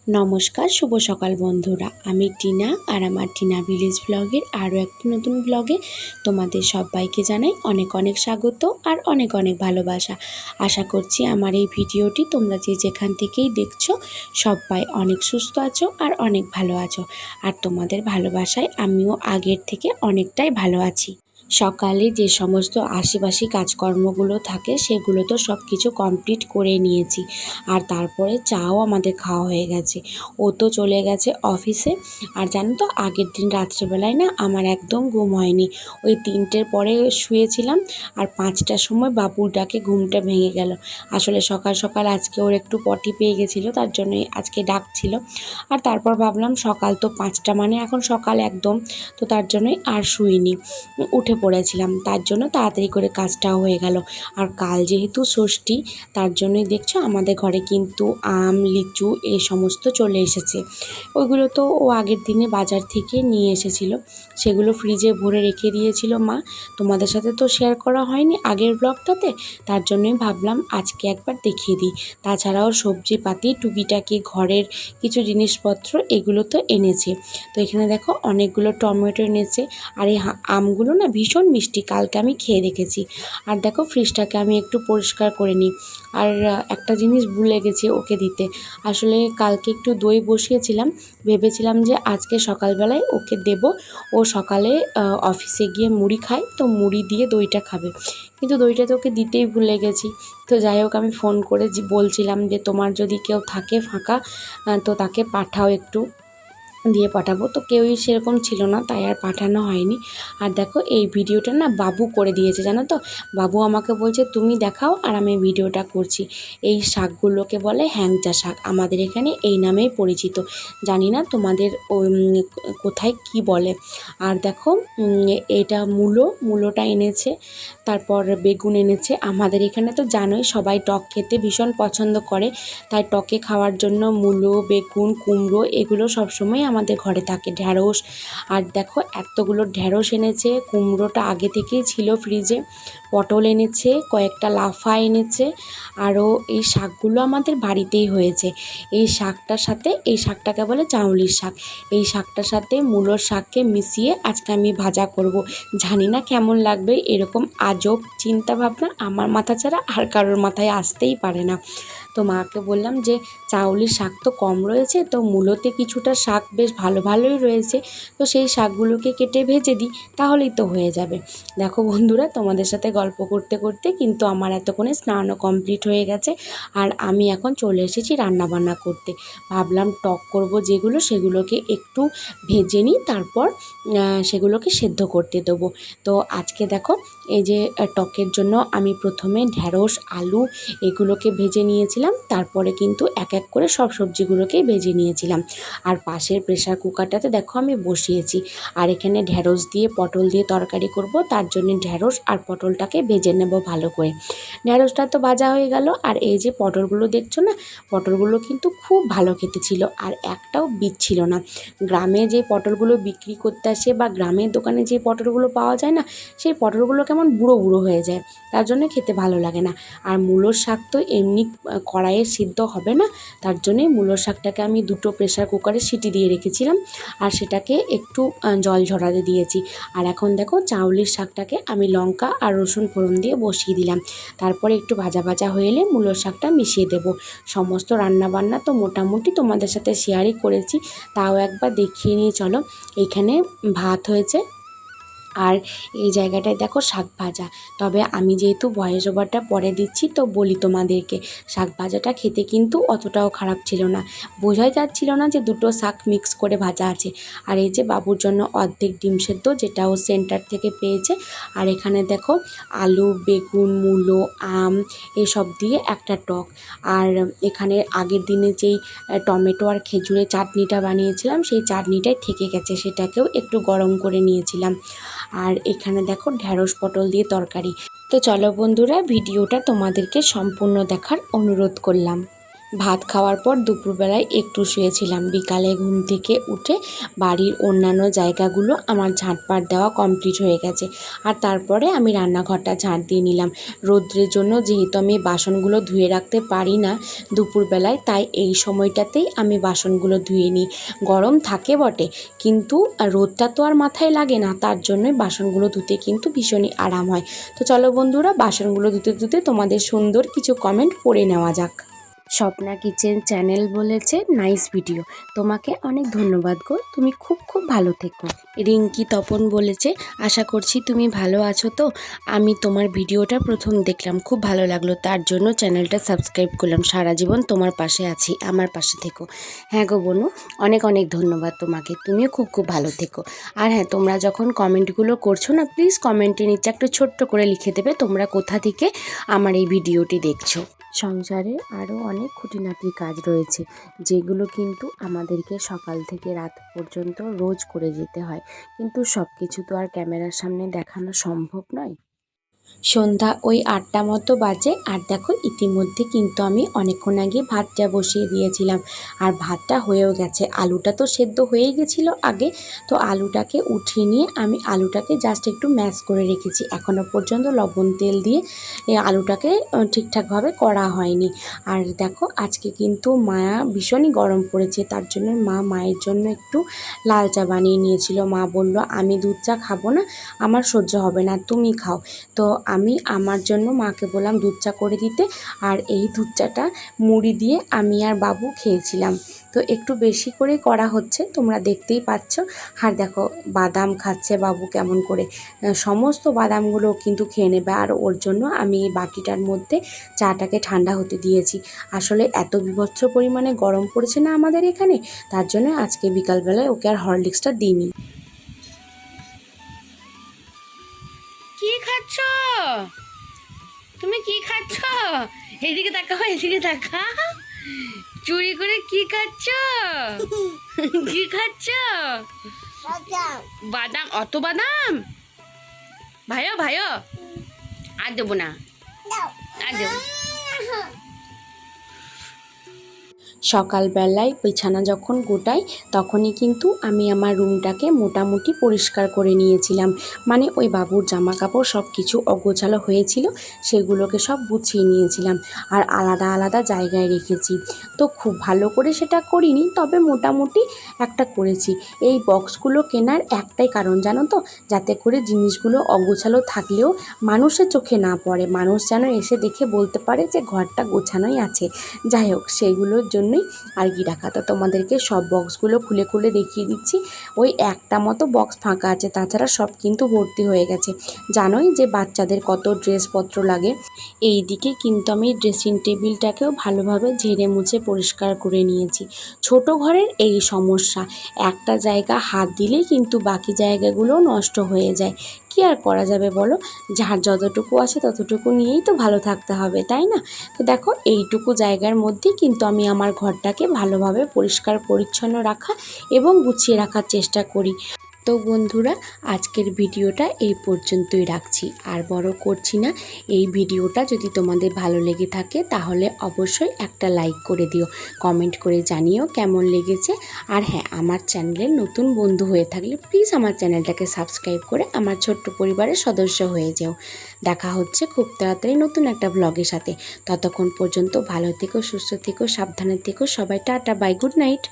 নমস্কার, শুভ সকাল বন্ধুরা। আমি টিনা আর আমার টিনা ভিলেজ ব্লগের আরও একটি নতুন ব্লগে তোমাদের সবাইকে জানাই অনেক অনেক স্বাগত আর অনেক অনেক ভালোবাসা। আশা করছি আমার এই ভিডিওটি তোমরা যে যেখান থেকেই দেখছো সবাই অনেক সুস্থ আছো আর অনেক ভালো আছো। আর তোমাদের ভালোবাসায় আমিও আগের থেকে অনেকটাই ভালো আছি। সকালে যে সমস্ত আশেপাশে কাজকর্মগুলো থাকে সেগুলো তো সব কিছু কমপ্লিট করে নিয়েছি। আর তারপরে চাও আমাদের খাওয়া হয়ে গেছে। ও তো চলে গেছে অফিসে। আর জানো তো আগের দিন রাত্রেবেলায় না আমার একদম ঘুম হয়নি। ওই 3টের পরে শুয়েছিলাম আর 5টার সময় বাবুর ডাকে ঘুমটা ভেঙে গেল। আসলে সকাল সকাল আজকে ওর একটু পটি পেয়ে গেছিলো, তার জন্যই আজকে ডাকছিল। আর তারপর ভাবলাম সকাল তো 5টা মানে এখন সকাল একদম, তো তার জন্যই আর শুইনি, উঠে পড়েছিলাম। তার জন্য তাড়াতাড়ি করে কাজটাও হয়ে গেল। আর কাল যেহেতু ষষ্ঠী, তার জন্যই দেখছো আমাদের ঘরে কিন্তু আম, লিচু এই সমস্ত চলে এসেছে। ওইগুলো তো ও আগের দিনে বাজার থেকে নিয়ে এসেছিলো, সেগুলো ফ্রিজে ভরে রেখে দিয়েছিল মা। তোমাদের সাথে তো শেয়ার করা হয়নি আগের ব্লগটাতে, তার জন্যই ভাবলাম আজকে একবার দেখিয়ে দিই। তাছাড়াও সবজিপাতি টুকিটাকি ঘরের কিছু জিনিসপত্র এগুলো তো এনেছে। তো এখানে দেখো অনেকগুলো টমেটো এনেছে। আর এই আমগুলো না ভীষণ মিষ্টি, কালকে আমি খেয়ে দেখেছি। আর দেখো ফ্রিজটাকে আমি একটু পরিষ্কার করে নিই। আর একটা জিনিস ভুলে গেছি ওকে দিতে। আসলে কালকে একটু দই বসিয়েছিলাম, ভেবেছিলাম যে আজকে সকালবেলায় ওকে দেব। ও সকালে অফিসে গিয়ে মুড়ি খায়, তো মুড়ি দিয়ে দইটা খাবে, কিন্তু দইটা তো ওকে দিতেই ভুলে গেছি। তো যাই হোক আমি ফোন করে বলছিলাম যে তোমার যদি কেউ থাকে ফাঁকা তো তাকে পাঠাও, একটু দিয়ে পাঠাবো। তো কেউই সেরকম ছিল না, তাই আর পাঠানো হয়নি। আর দেখো এই ভিডিওটা না বাবু করে দিয়েছে, জানো তো। বাবু আমাকে বলছে তুমি দেখাও আর আমি ভিডিওটা করছি। এই শাকগুলোকে বলে হ্যাংচা শাক, আমাদের এখানে এই নামেই পরিচিত। জানি না তোমাদের কোথায় কি বলে। আর দেখো এটা মূলোটা এনেছে, তারপর বেগুন এনেছে। আমাদের এখানে তো জানোই সবাই টক খেতে ভীষণ পছন্দ করে, তাই টকে খাওয়ার জন্য মূলো, বেগুন, কুমড়ো এগুলো সবসময় আমাদের ঘরে থাকে। ঢ্যাঁড়স, আর দেখো এতগুলো ঢ্যাঁড়স এনেছে। কুমড়োটা আগে থেকেই ছিল ফ্রিজে। পটল এনেছে, কয়েকটা লাফা এনেছে। আরও এই শাকগুলো আমাদের বাড়িতেই হয়েছে। এই শাকটাকে বলে চাউলির শাক। এই শাকটার সাথে মূলোর শাককে মিশিয়ে আজকে আমি ভাজা করব। জানি না কেমন লাগবে, এরকম আজব চিন্তা ভাবনা আমার মাথা ছাড়া আর কারোর মাথায় আসতেই পারে না। তো মাকে বললাম যে চাউলির শাক তো কম রয়েছে, তো মূলোতে কিছুটা শাক বেশ ভালোই রয়েছে, তো সেই শাকগুলোকে কেটে ভেজে দিই, তাহলেই তো হয়ে যাবে। দেখো বন্ধুরা, তোমাদের সাথে গল্প করতে করতে কিন্তু আমার এতক্ষণে স্নানও কমপ্লিট হয়ে গেছে। আর আমি এখন চলে এসেছি রান্নাবান্না করতে। ভাবলাম টক করব যেগুলো সেগুলোকে একটু ভেজে নিই, তারপর সেগুলোকে সেদ্ধ করতে দেবো। তো আজকে দেখো এই যে টকের জন্য আমি প্রথমে ঢ্যাঁড়স, আলু এগুলোকে ভেজে নিয়েছিলাম, তারপরে কিন্তু এক এক করে সব সবজিগুলোকেই ভেজে নিয়েছিলাম। আর পাশের প্রেসার কুকারটাতে দেখো আমি বসিয়েছি। আর এখানে ঢ্যাঁড়স দিয়ে পটল দিয়ে তরকারি করব, তার জন্য ঢ্যাঁড়স আর পটলটাকে ভেজে নেব ভালো করে। ঢ্যাঁড়সটা তো ভাজা হয়ে গেল। আর এই যে পটলগুলো দেখছো না, পটলগুলো কিন্তু খুব ভালো খেতে ছিল, আর একটাও বীজ ছিল না। গ্রামে যে পটলগুলো বিক্রি করতে আসে বা গ্রামের দোকানে যে পটলগুলো পাওয়া যায় না, সেই পটলগুলো কেমন বুড়ো বুড়ো হয়ে যায়, তার জন্য খেতে ভালো লাগে না। আর মূলোর শাক তো এমনি কড়াইয়ে সিদ্ধ হবে না, তার জন্যই মূলোর শাকটাকে আমি 2টো প্রেসার কুকারে সিটি দিয়ে রেখেছিলাম, আর সেটাকে একটু জল ঝরাতে দিয়েছি। আর এখন দেখো চাউলির শাকটাকে আমি লঙ্কা আর রসুন ফোড়ন দিয়ে বসিয়ে দিলাম। তারপরে একটু ভাজা ভাজা হয়ে এলে মূলোর শাকটা মিশিয়ে দেব। সমস্ত রান্নাবান্না তো মোটামুটি তোমাদের সাথে শেয়ারই করেছি, তাও একবার দেখিয়ে নিয়ে চলো। এইখানে ভাত হয়েছে, আর এই জায়গাটায় দেখো শাক ভাজা। তবে আমি যেহেতু ভয়েস ওভারটা পরে দিচ্ছি, তো বলি তোমাদেরকে, শাক ভাজাটা খেতে কিন্তু অতটাও খারাপ ছিল না। বোঝাই যাচ্ছিল না যে 2টো শাক মিক্স করে ভাজা আছে। আর এই যে বাবুর জন্য অর্ধেক ডিম সেদ্ধ, যেটা ও সেন্টার থেকে পেয়েছে। আর এখানে দেখো আলু, বেগুন, মূলো, আম এসব দিয়ে একটা টক। আর এখানে আগের দিনে যেই টমেটো আর খেজুরের চাটনিটা বানিয়েছিলাম, সেই চাটনিটাই থেকে গেছে, সেটাকেও একটু গরম করে নিয়েছিলাম। আর এখানে দেখো ঢ্যাঁড়স পটল দিয়ে তরকারি। তো চলো বন্ধুরা, ভিডিওটা তোমাদেরকে সম্পূর্ণ দেখার অনুরোধ করলাম। ভাত খাওয়ার পর দুপুরবেলায় একটু শুয়েছিলাম। বিকালে ঘুম থেকে উঠে বাড়ির অন্যান্য জায়গাগুলো আমার ঝাঁটপাট দেওয়া কমপ্লিট হয়ে গেছে। আর তারপরে আমি রান্নাঘরটা ঝাঁট দিয়ে নিলাম। রৌদ্রের জন্য যেহেতু আমি বাসনগুলো ধুয়ে রাখতে পারি না দুপুরবেলায়, তাই এই সময়টাতেই আমি বাসনগুলো ধুয়ে নিই। গরম থাকে বটে, কিন্তু রোদটা তো আর মাথায় লাগে না, তার জন্যই বাসনগুলো ধুতে কিন্তু ভীষণই আরাম হয়। তো চলো বন্ধুরা, বাসনগুলো ধুতে ধুতে তোমাদের সুন্দর কিছু কমেন্ট পড়ে নেওয়া যাক। স্বপ্না কিচেন চ্যানেল বলেছে নাইস ভিডিও, তোমাকে অনেক ধন্যবাদ গো, তুমি খুব খুব ভালো থেকো। রিঙ্কি তপন বলেছে আশা করছি তুমি ভালো আছো। তো আমি তোমার ভিডিওটা প্রথম দেখলাম, খুব ভালো লাগলো, তার জন্য চ্যানেলটা সাবস্ক্রাইব করলাম। সারা জীবন তোমার পাশে আছি, আমার পাশে থেকো। হ্যাঁ গো বোনু, অনেক অনেক ধন্যবাদ তোমাকে, তুমিও খুব খুব ভালো থেকো। আর হ্যাঁ, তোমরা যখন কমেন্টগুলো করছো না, প্লিজ কমেন্টের নিচে একটু ছোট্ট করে লিখে দেবে তোমরা কোথা থেকে আমার এই ভিডিওটি দেখছো। সংসারে আরও অনেক খুঁটিনাটি কাজ রয়েছে, যেগুলো কিন্তু আমাদেরকে সকাল থেকে রাত পর্যন্ত রোজ করে যেতে হয়, কিন্তু সব কিছু তো আর ক্যামেরার সামনে দেখানো সম্ভব নয়। সন্ধ্যা ওই 8টা মতো বাজে, আর দেখো ইতিমধ্যে কিন্তু আমি অনেকক্ষণ আগে ভাতটা বসিয়ে দিয়েছিলাম, আর ভাতটা হয়েও গেছে। আলুটা তো সেদ্ধ হয়েই গেছিলো আগে, তো আলুটাকে উঠিয়ে নিয়ে আমি আলুটাকে জাস্ট একটু ম্যাশ করে রেখেছি। এখনও পর্যন্ত লবণ তেল দিয়ে আলুটাকে ঠিকঠাকভাবে করা হয়নি। আর দেখো আজকে কিন্তু মায়া ভীষণই গরম পড়েছে, তার জন্য মায়ের জন্য একটু লাল চা বানিয়ে নিয়েছিল। মা বলল আমি দুধ চা খাবো না, আমার সহ্য হবে না, তুমি খাও। তো আমি আমার জন্য মাকে বললাম দুধ চা করে দিতে, আর এই দুধ চাটা মুড়ি দিয়ে আমি আর বাবু খেয়েছিলাম। তো একটু বেশি করে করা হচ্ছে, তোমরা দেখতেই পাচ্ছ। আর দেখো বাদাম খাচ্ছে বাবু কেমন করে, সমস্ত বাদামগুলো কিন্তু খেয়ে নেবে। আর ওর জন্য আমি এই বাটিটার মধ্যে চাটাকে ঠান্ডা হতে দিয়েছি। আসলে এত বীভৎস পরিমাণে গরম পড়েছে না আমাদের এখানে, তার জন্য আজকে বিকালবেলায় ওকে আর হরলিক্সটা দিইনি। কি খাচ্ছ তুমি? কি খাচ্ছ? এদিকে তাকাও, এদিকে তাকা। চুরি করে কি খাচ্ছ? কি খাচ্ছ? বাদাম? অত বাদাম? ভাইও ভাইও, আর দেবো না, আর দেবো। সকালবেলায় বিছানা যখন গোটাই তখনই কিন্তু আমি আমার রুমটাকে মোটামুটি পরিষ্কার করে নিয়েছিলাম। মানে ওই বাবুর জামা কাপড় সব কিছু অগোছালো হয়েছিল, সেগুলোকে সব গুছিয়ে নিয়েছিলাম আর আলাদা আলাদা জায়গায় রেখেছি। তো খুব ভালো করে সেটা করিনি, তবে মোটামুটি একটা করেছি। এই বক্সগুলো কেনার একটাই কারণ জানো তো, যাতে করে জিনিসগুলো অগোছালো থাকলেও মানুষের চোখে না পড়ে, মানুষ যেন এসে দেখে বলতে পারে যে ঘরটা গোছানোই আছে। যাই হোক, সেইগুলোর জন্যই আর কি রাখা। তো তোমাদেরকে সব বক্সগুলো খুলে খুলে দেখিয়ে দিচ্ছি। ওই একটা মতো বক্স ফাঁকা আছে, তাছাড়া সব কিন্তু ভর্তি হয়ে গেছে। জানোই যে বাচ্চাদের কত ড্রেসপত্র লাগে। এই দিকে কিন্তু আমি ড্রেসিং টেবিলটাকেও ভালোভাবে ঝেড়ে মুছে পরিষ্কার করে নিয়েছি। ছোট ঘরের এই সমস্যা, একটা জায়গা হাত দিলেই কিন্তু বাকি জায়গাগুলো নষ্ট হয়ে যায়। কি আর করা যাবে বলো, যার যতটুকু আছে ততটুকু নিয়েই তো ভালো থাকতে হবে, তাই না? তো দেখো এইটুকু জায়গার মধ্যেই কিন্তু আমি আমার ঘরটাকে ভালোভাবে পরিষ্কার পরিচ্ছন্ন রাখা এবং গুছিয়ে রাখার চেষ্টা করি। তো বন্ধুরা, আজকের ভিডিওটা এই পর্যন্তই রাখছি, আর বড় করছি না। এই ভিডিওটা যদি তোমাদের ভালো লেগে থাকে তাহলে অবশ্যই একটা লাইক করে দিও, কমেন্ট করে জানিও কেমন লেগেছে। আর হ্যাঁ, আমার চ্যানেলের নতুন বন্ধু হয়ে থাকলে প্লিজ আমার চ্যানেলটাকে সাবস্ক্রাইব করে আমার ছোট্ট পরিবারের সদস্য হয়ে যাও। দেখা হচ্ছে খুব তাড়াতাড়ি নতুন একটা ব্লগের সাথে। ততক্ষণ পর্যন্ত ভালো থেকো, সুস্থ থেকো, সাবধানে থেকো সবাই। Ta-ta, bye, good night.